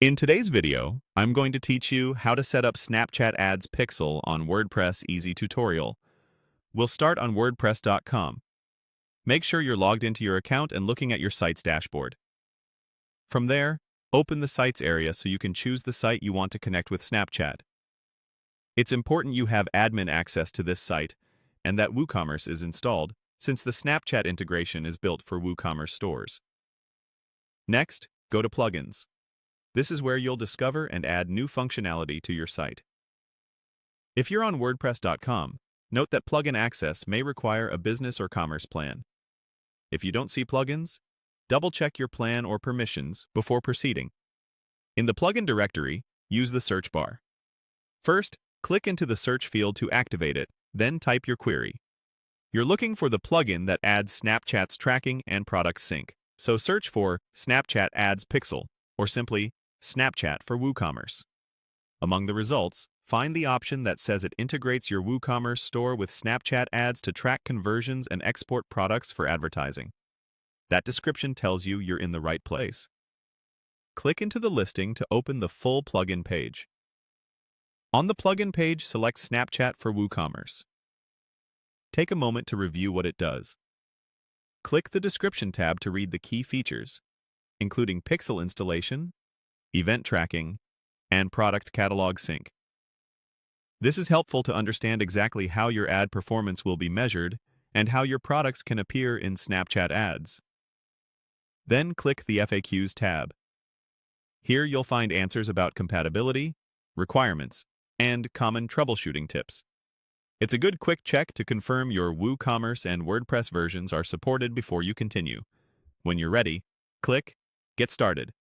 In today's video, I'm going to teach you how to set up Snapchat Ads Pixel on WordPress Easy Tutorial. We'll start on WordPress.com. Make sure you're logged into your account and looking at your site's dashboard. From there, open the Sites area so you can choose the site you want to connect with Snapchat. It's important you have admin access to this site and that WooCommerce is installed, since the Snapchat integration is built for WooCommerce stores. Next, go to Plugins. This is where you'll discover and add new functionality to your site. If you're on WordPress.com, note that plugin access may require a business or commerce plan. If you don't see plugins, double-check your plan or permissions before proceeding. In the plugin directory, use the search bar. First, click into the search field to activate it, then type your query. You're looking for the plugin that adds Snapchat's tracking and product sync, so search for Snapchat Ads Pixel, or simply Snapchat for WooCommerce. Among the results, find the option that says it integrates your WooCommerce store with Snapchat ads to track conversions and export products for advertising. That description tells you you're in the right place. Click into the listing to open the full plugin page. On the plugin page, select Snapchat for WooCommerce. Take a moment to review what it does. Click the Description tab to read the key features, including pixel installation, event tracking, and product catalog sync. This is helpful to understand exactly how your ad performance will be measured and how your products can appear in Snapchat ads. Then click the FAQs tab. Here you'll find answers about compatibility, requirements, and common troubleshooting tips. It's a good quick check to confirm your WooCommerce and WordPress versions are supported before you continue. When you're ready, click Get Started.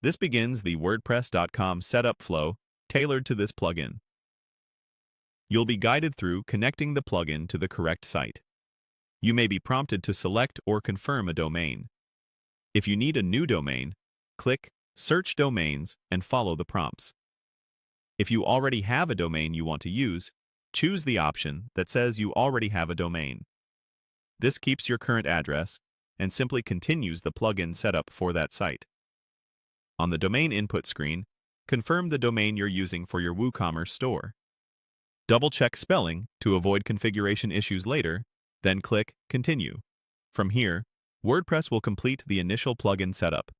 This begins the WordPress.com setup flow tailored to this plugin. You'll be guided through connecting the plugin to the correct site. You may be prompted to select or confirm a domain. If you need a new domain, click Search Domains and follow the prompts. If you already have a domain you want to use, choose the option that says you already have a domain. This keeps your current address and simply continues the plugin setup for that site. On the domain input screen, confirm the domain you're using for your WooCommerce store. Double-check spelling to avoid configuration issues later, then click Continue. From here, WordPress will complete the initial plugin setup,